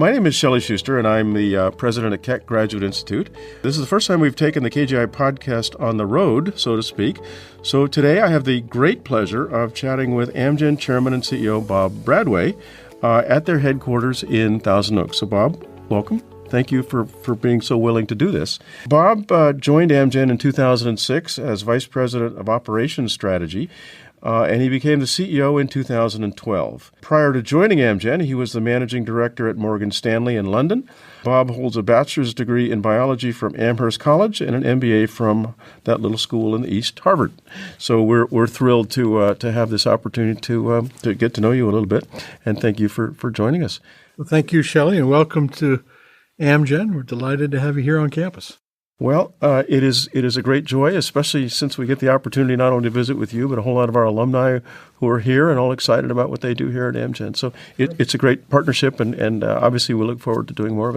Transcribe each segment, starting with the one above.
My name is Shelly Schuster, and I'm the president of Keck Graduate Institute. This is the first time we've taken the KGI Podcast on the road, so to speak. So today I have the great pleasure of chatting with Amgen Chairman and CEO Bob Bradway at their headquarters in Thousand Oaks. So Bob, welcome. Thank you for being so willing to do this. Bob joined Amgen in 2006 as Vice President of Operations Strategy, and he became the CEO in 2012. Prior to joining Amgen, he was the Managing Director at Morgan Stanley in London. Bob holds a bachelor's degree in biology from Amherst College and an MBA from that little school in the East, Harvard. So we're thrilled to have this opportunity to get to know you a little bit, and thank you for joining us. Well, thank you, Shelley, and welcome to Amgen. We're delighted to have you here on campus. Well, it is a great joy, especially since we get the opportunity not only to visit with you, but a whole lot of our alumni who are here and all excited about what they do here at Amgen. So it's a great partnership, and obviously we look forward to doing more of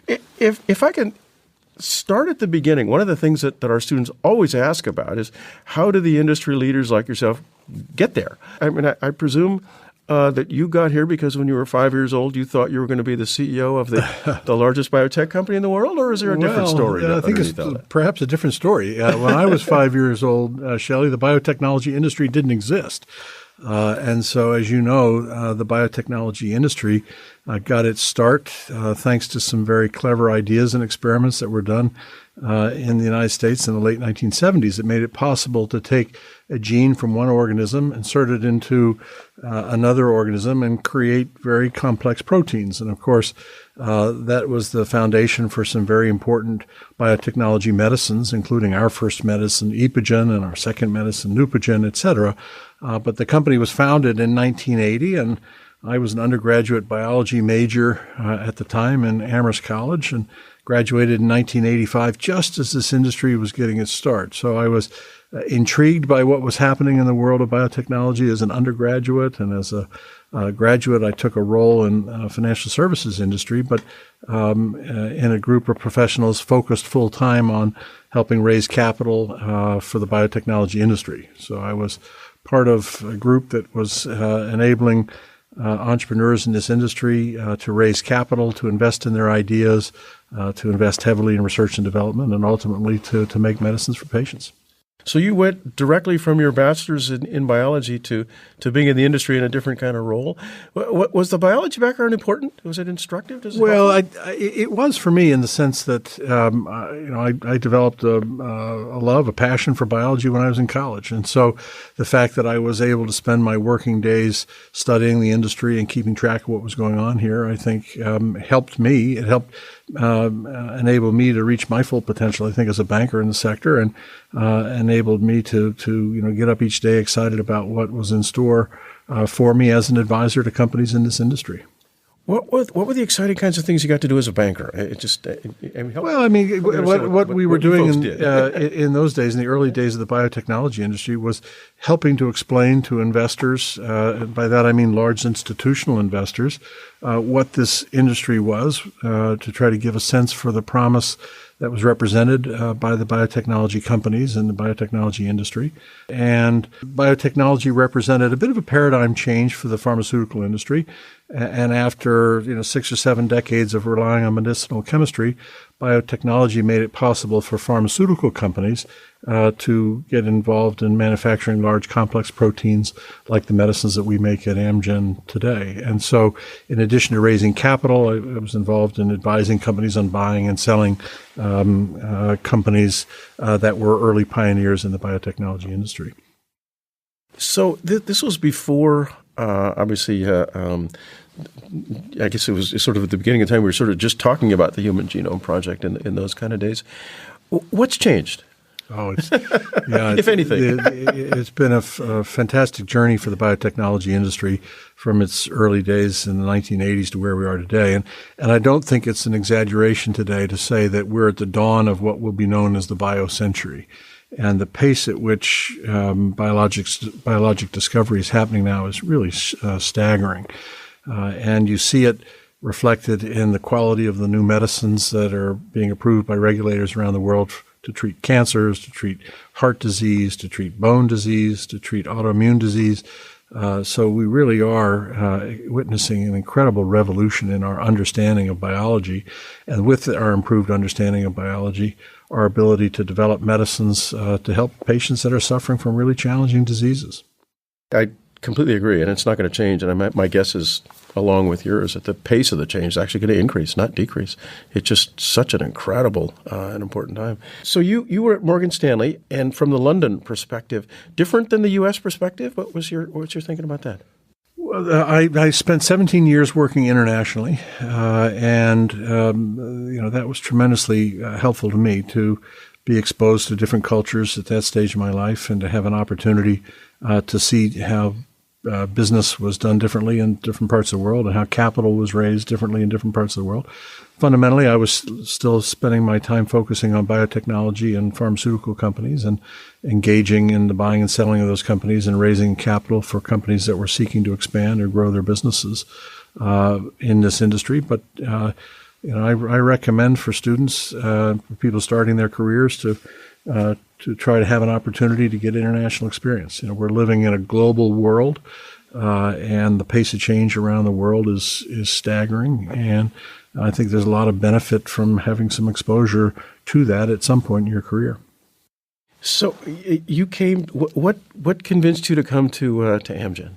it. If I can start at the beginning, one of the things that our students always ask about is how do the industry leaders like yourself get there? I mean, I presume that you got here because when you were 5 years old, you thought you were going to be the CEO of the largest biotech company in the world, or is there a different story? I think it's perhaps a different story. When I was 5 years old, Shelley, the biotechnology industry didn't exist. And so, as you know, the biotechnology industry got its start thanks to some very clever ideas and experiments that were done in the United States in the late 1970s. It made it possible to take a gene from one organism, insert it into another organism, and create very complex proteins. And of course, that was the foundation for some very important biotechnology medicines, including our first medicine, Epogen, and our second medicine, Neupogen, et cetera. But the company was founded in 1980, and I was an undergraduate biology major at the time in Amherst College and graduated in 1985, just as this industry was getting its start. So I was intrigued by what was happening in the world of biotechnology as an undergraduate, and as a graduate, I took a role in financial services industry, but in a group of professionals focused full-time on helping raise capital for the biotechnology industry. So I was part of a group that was enabling entrepreneurs in this industry to raise capital, to invest in their ideas, to invest heavily in research and development, and ultimately to make medicines for patients. So you went directly from your bachelor's in biology to being in the industry in a different kind of role. Was the biology background important? Was it instructive? It was for me in the sense that I developed a love, a passion for biology when I was in college, and so the fact that I was able to spend my working days studying the industry and keeping track of what was going on here, I think helped me. It helped enable me to reach my full potential, I think, as a banker in the sector, and enabled me to get up each day excited about what was in store for me as an advisor to companies in this industry. What were the exciting kinds of things you got to do as a banker? What we were doing in those days, in the early days of the biotechnology industry, was helping to explain to investors, by that I mean large institutional investors, what this industry was, to try to give a sense for the promise that was represented by the biotechnology companies and the biotechnology industry. And biotechnology represented a bit of a paradigm change for the pharmaceutical industry. And after 6 or 7 decades of relying on medicinal chemistry, biotechnology made it possible for pharmaceutical companies to get involved in manufacturing large complex proteins like the medicines that we make at Amgen today. And so in addition to raising capital, I was involved in advising companies on buying and selling companies that were early pioneers in the biotechnology industry. So this was before, obviously, I guess it was sort of at the beginning of time, we were sort of just talking about the Human Genome Project in those kind of days. What's changed? If anything. It's been a fantastic journey for the biotechnology industry from its early days in the 1980s to where we are today. And I don't think it's an exaggeration today to say that we're at the dawn of what will be known as the BioCentury. And the pace at which biologic discovery is happening now is really staggering. And you see it reflected in the quality of the new medicines that are being approved by regulators around the world to treat cancers, to treat heart disease, to treat bone disease, to treat autoimmune disease. So we really are witnessing an incredible revolution in our understanding of biology. And with our improved understanding of biology, our ability to develop medicines to help patients that are suffering from really challenging diseases. I completely agree, and it's not going to change. And my guess is, along with yours, that the pace of the change is actually going to increase, not decrease. It's just such an incredible and important time. So you were at Morgan Stanley, and from the London perspective, different than the U.S. perspective. What's your thinking about that? Well, I spent 17 years working internationally, and that was tremendously helpful to me to be exposed to different cultures at that stage of my life, and to have an opportunity to see how business was done differently in different parts of the world, and how capital was raised differently in different parts of the world. Fundamentally, I was still spending my time focusing on biotechnology and pharmaceutical companies, and engaging in the buying and selling of those companies, and raising capital for companies that were seeking to expand or grow their businesses in this industry. But I recommend for students, for people starting their careers, to try to have an opportunity to get international experience. We're living in a global world, and the pace of change around the world is staggering. And I think there's a lot of benefit from having some exposure to that at some point in your career. So you came. What convinced you to come to Amgen?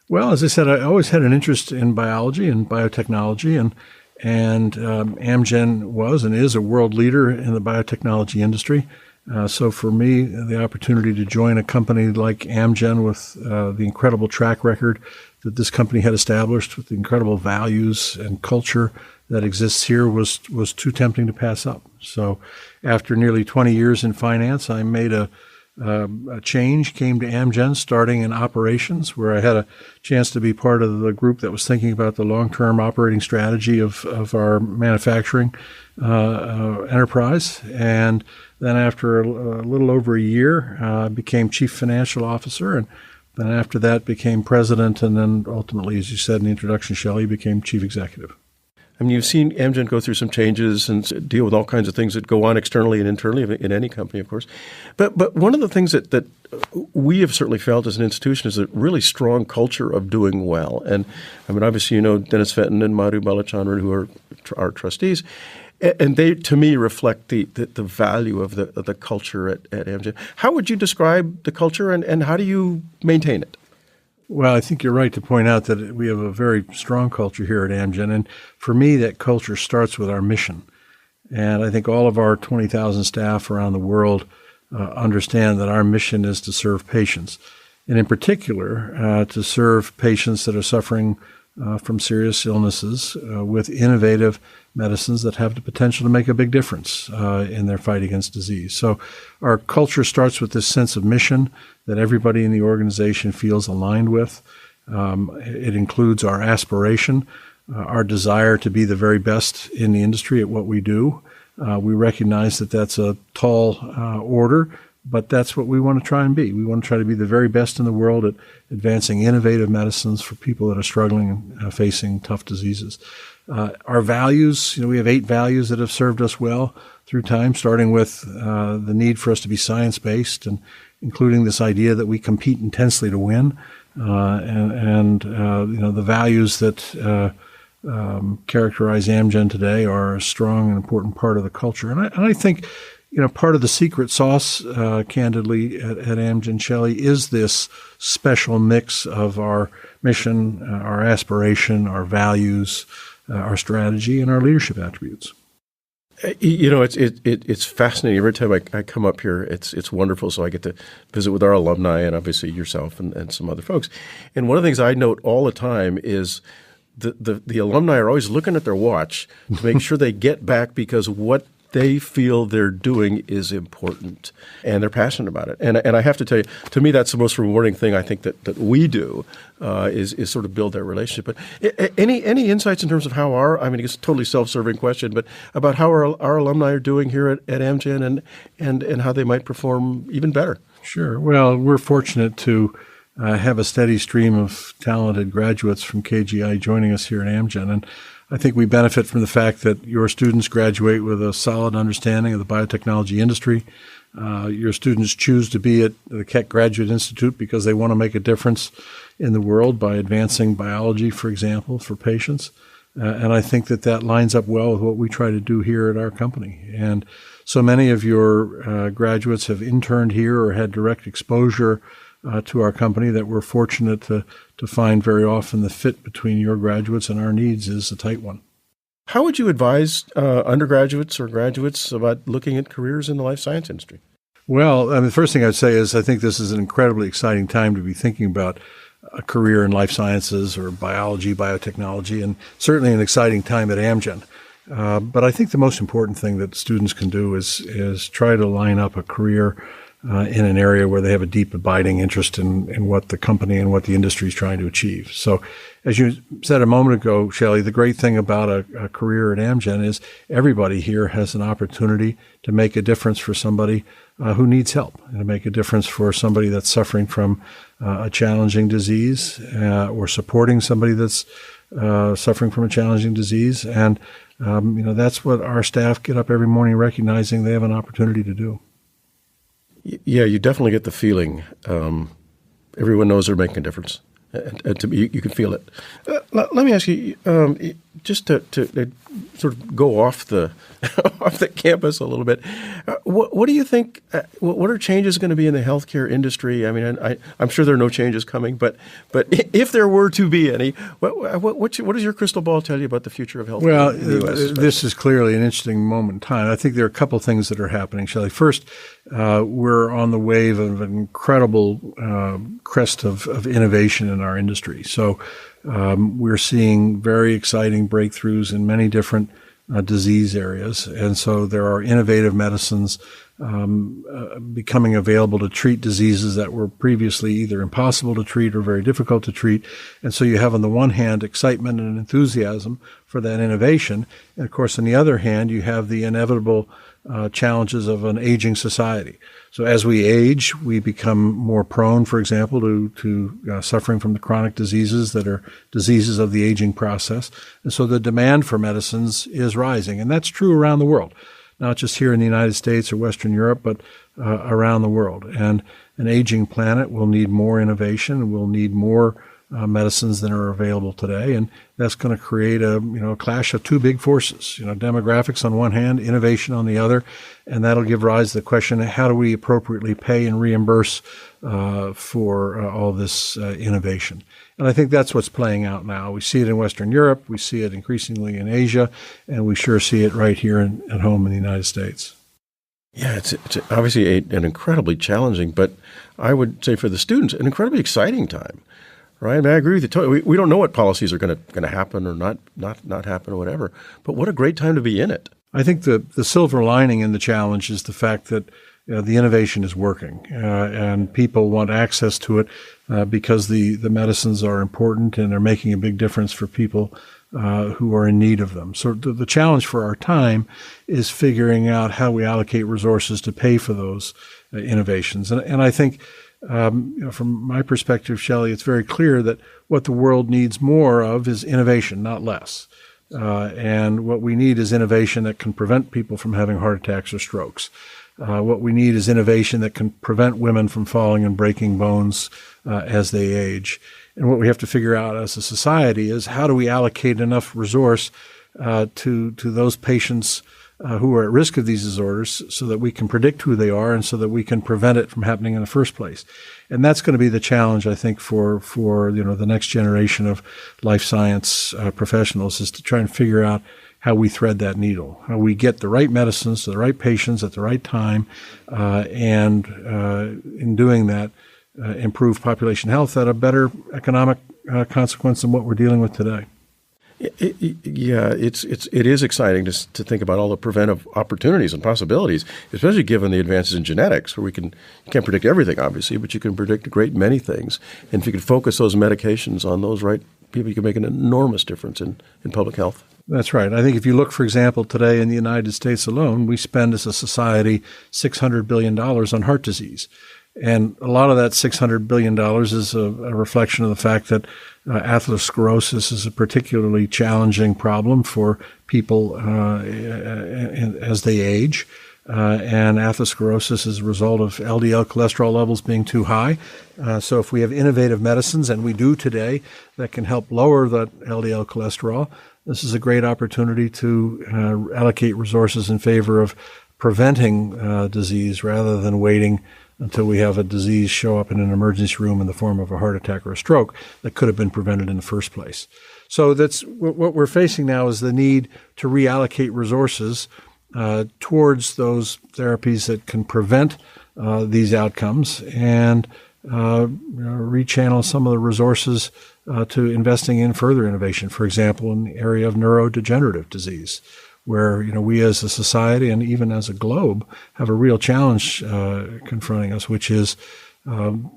Well, as I said, I always had an interest in biology and biotechnology, and Amgen was and is a world leader in the biotechnology industry. So for me, the opportunity to join a company like Amgen with the incredible track record that this company had established, with the incredible values and culture that exists here, was too tempting to pass up. So after nearly 20 years in finance, I made a change, came to Amgen, starting in operations, where I had a chance to be part of the group that was thinking about the long-term operating strategy of our manufacturing enterprise. And then after a little over a year, I became chief financial officer, and then after that became president, and then ultimately, as you said in the introduction, Shelly, became chief executive. I mean, you've seen Amgen go through some changes and deal with all kinds of things that go on externally and internally in any company, of course. But one of the things that we have certainly felt as an institution is a really strong culture of doing well. And I mean, obviously, Dennis Fenton and Madhu Balachandran, who are our trustees, and they, to me, reflect the value of the culture at Amgen. How would you describe the culture, and how do you maintain it? Well, I think you're right to point out that we have a very strong culture here at Amgen. And for me, that culture starts with our mission. And I think all of our 20,000 staff around the world understand that our mission is to serve patients. And in particular, to serve patients that are suffering from serious illnesses with innovative medicines that have the potential to make a big difference in their fight against disease. So our culture starts with this sense of mission that everybody in the organization feels aligned with. It includes our aspiration, our desire to be the very best in the industry at what we do. We recognize that that's a tall order, but that's what we want to try and be. We want to try to be the very best in the world at advancing innovative medicines for people that are struggling and facing tough diseases. Our values, we have 8 values that have served us well through time, starting with the need for us to be science-based, and including this idea that we compete intensely to win, and the values that characterize Amgen today are a strong and important part of the culture. And I think, part of the secret sauce, candidly, at Amgen, Shelly, is this special mix of our mission, our aspiration, our values, our strategy, and our leadership attributes. It's fascinating. Every time I come up here, it's wonderful. So I get to visit with our alumni, and obviously yourself and some other folks. And one of the things I note all the time is the alumni are always looking at their watch to make sure they get back, because what they feel they're doing is important, and they're passionate about it. And I have to tell you, to me, that's the most rewarding thing I think that we do is sort of build that relationship. But any insights in terms of how it's a totally self-serving question, but about how our alumni are doing here at Amgen, and how they might perform even better? Sure. Well, we're fortunate to have a steady stream of talented graduates from KGI joining us here at Amgen. And I think we benefit from the fact that your students graduate with a solid understanding of the biotechnology industry, Your students choose to be at the Keck Graduate Institute because they want to make a difference in the world by advancing biology, for example, for patients. And I think that lines up well with what we try to do here at our company. And so many of your graduates have interned here or had direct exposure to our company that we're fortunate to find very often the fit between your graduates and our needs is a tight one. How would you advise undergraduates or graduates about looking at careers in the life science industry? Well, the first thing I'd say is I think this is an incredibly exciting time to be thinking about a career in life sciences or biology, biotechnology, and certainly an exciting time at Amgen. But I think the most important thing that students can do is try to line up a career in an area where they have a deep, abiding interest in what the company and what the industry is trying to achieve. So, as you said a moment ago, Shelly, the great thing about a career at Amgen is everybody here has an opportunity to make a difference for somebody who needs help, and to make a difference for somebody that's suffering from a challenging disease or supporting somebody that's suffering from a challenging disease. And, that's what our staff get up every morning recognizing they have an opportunity to do. Yeah, you definitely get the feeling everyone knows they're making a difference. And to me, you can feel it. Let me ask you, just to sort of go off the off the campus a little bit. What do you think? What are changes going to be in the healthcare industry? I mean, I'm sure there are no changes coming, but if there were to be any, what does your crystal ball tell you about the future of healthcare? Well, in the U.S. This is clearly an interesting moment in time. I think there are a couple of things that are happening, Shelley. First, we're on the wave of an incredible crest of innovation in our industry. So we're seeing very exciting breakthroughs in many different disease areas. And so there are innovative medicines becoming available to treat diseases that were previously either impossible to treat or very difficult to treat. And so you have, on the one hand, excitement and enthusiasm for that innovation. And of course, on the other hand, you have the inevitable challenges of an aging society. So as we age, we become more prone, for example, to suffering from the chronic diseases that are diseases of the aging process. And so the demand for medicines is rising. And that's true around the world, not just here in the United States or Western Europe, but around the world. And an aging planet will need more innovation and will need more medicines than are available today, and that's going to create a clash of two big forces. Demographics on one hand, innovation on the other, and that'll give rise to the question: how do we appropriately pay and reimburse for all this innovation? And I think that's what's playing out now. We see it in Western Europe, we see it increasingly in Asia, and we sure see it right here at home in the United States. Yeah, it's obviously an incredibly challenging, but I would say for the students, an incredibly exciting time. Right, I mean, I agree with you. We don't know what policies are going to happen or not happen or whatever. But what a great time to be in it. I think the silver lining in the challenge is the fact that the innovation is working, and people want access to it because the medicines are important and they're making a big difference for people who are in need of them. So the challenge for our time is figuring out how we allocate resources to pay for those innovations. And I think from my perspective, Shelley, it's very clear that what the world needs more of is innovation, not less. And what we need is innovation that can prevent people from having heart attacks or strokes. What we need is innovation that can prevent women from falling and breaking bones as they age. And what we have to figure out as a society is how do we allocate enough resource to those patients who are at risk of these disorders so that we can predict who they are and so that we can prevent it from happening in the first place. And that's going to be the challenge, I think, for the next generation of life science professionals, is to try and figure out how we thread that needle, how we get the right medicines to the right patients at the right time, and in doing that, improve population health at a better economic consequence than what we're dealing with today. It is exciting to think about all the preventive opportunities and possibilities, especially given the advances in genetics, where you can't predict everything, obviously, but you can predict a great many things. And if you can focus those medications on those right people, you can make an enormous difference in public health. That's right. I think if you look, for example, today in the United States alone, we spend as a society $600 billion on heart disease. And a lot of that $600 billion is a reflection of the fact that atherosclerosis is a particularly challenging problem for people as they age. and atherosclerosis is a result of LDL cholesterol levels being too high. So if we have innovative medicines, and we do today, that can help lower that LDL cholesterol, this is a great opportunity to allocate resources in favor of preventing disease rather than waiting until we have a disease show up in an emergency room in the form of a heart attack or a stroke that could have been prevented in the first place. So that's what we're facing now, is the need to reallocate resources towards those therapies that can prevent these outcomes, and rechannel some of the resources to investing in further innovation. For example, in the area of neurodegenerative disease, where we as a society and even as a globe have a real challenge confronting us, which is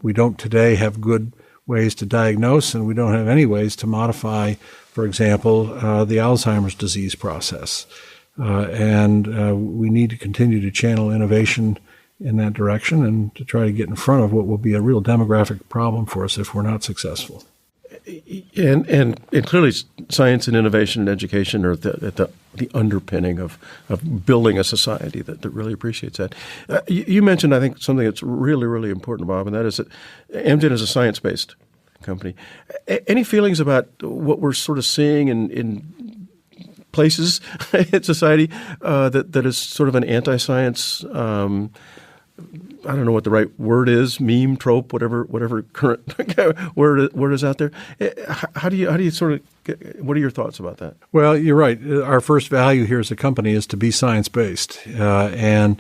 we don't today have good ways to diagnose, and we don't have any ways to modify, for example, the Alzheimer's disease process. And we need to continue to channel innovation in that direction and to try to get in front of what will be a real demographic problem for us if we're not successful. And clearly science and innovation and education are the underpinning of building a society that really appreciates that. You mentioned, I think, something that's really, really important, Bob, and that is that Amgen is a science-based company. Any feelings about what we're sort of seeing in places in society that is sort of an anti-science, I don't know what the right word is, meme, trope, whatever current word is out there. How do you sort of what are your thoughts about that? Well, you're right. Our first value here as a company is to be science-based. I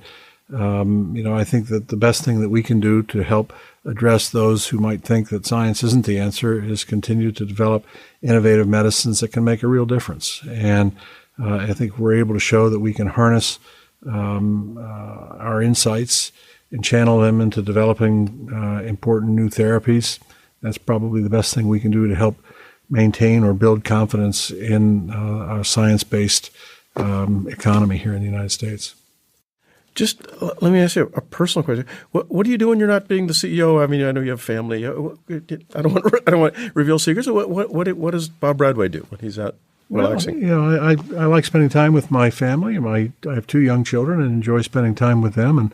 think that the best thing that we can do to help address those who might think that science isn't the answer is continue to develop innovative medicines that can make a real difference. And I think we're able to show that we can harness our insights and channel them into developing important new therapies. That's probably the best thing we can do to help maintain or build confidence in our science-based economy here in the United States. Just let me ask you a personal question. What do you do when you're not being the CEO? I mean, I know you have family. I don't want to reveal secrets. What does Bob Bradway do when he's out relaxing? I like spending time with my family. I have 2 young children and enjoy spending time with them, and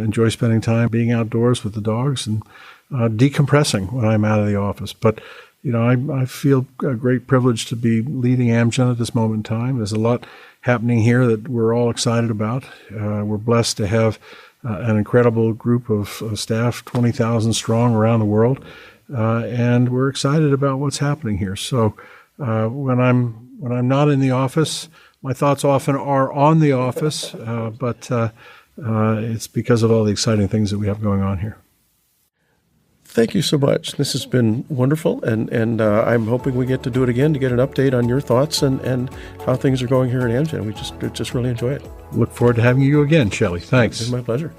enjoy spending time being outdoors with the dogs and decompressing when I'm out of the office. But I feel a great privilege to be leading Amgen at this moment in time. There's a lot happening here that we're all excited about. We're blessed to have an incredible group of staff, 20,000 strong around the world, and we're excited about what's happening here. So when I'm not in the office, my thoughts often are on the office, but it's because of all the exciting things that we have going on here. Thank you so much. This has been wonderful, and I'm hoping we get to do it again to get an update on your thoughts and how things are going here at Amgen. We just really enjoy it. Look forward to having you again, Shelly. Thanks. It's my pleasure.